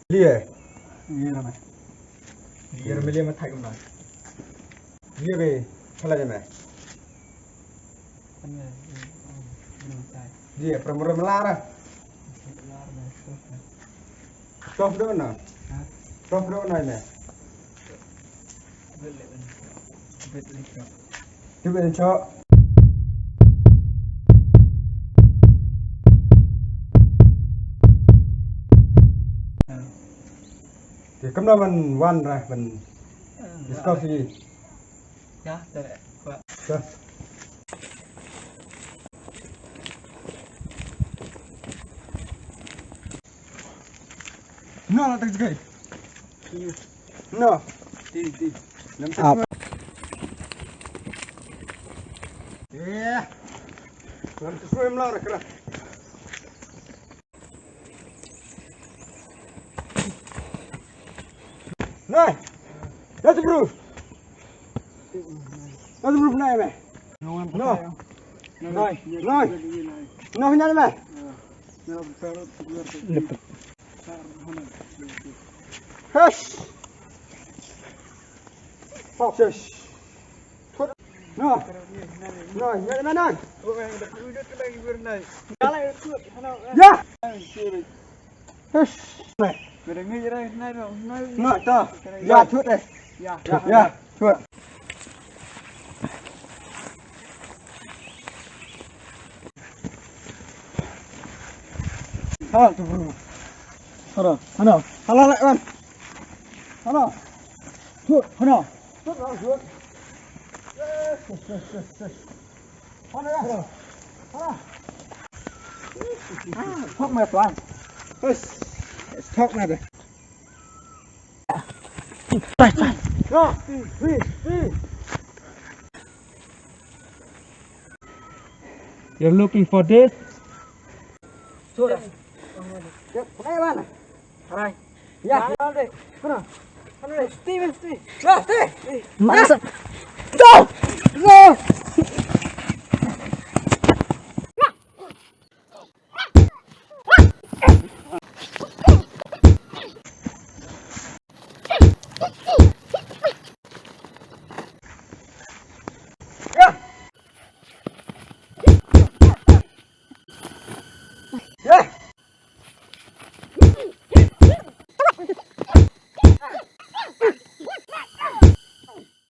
Syiemlieh. Iya nama. Syiemlieh mah thay kumna. Iya be, salah jam. Iya, permur melara. Stop dulu na. Stop dulu na ini. Coba cok. Thì cấm đó mình one rồi mình discuss gì? Ya, tak. Rồi. No, là cái gì? No. Ti. Làm sao? Yeah. Làm sao em lo rồi? Này, ra từ bru. Ra từ bru này mày. No. No nhanh mày. Hush. Focus. No. Nhanh nhanh. Ya. Hush. Này. Nó to. Ya chuột đây. Ya. Chuột. Halo, halo lại con. Halo. Chuột, halo. Chuột. Halo. Thóc mệt quá. Thóc mệt rồi. Go. You're looking for this? Chuột. Đây bạn. Right. Ya. Đây. Halo. Steve. Steve. Go!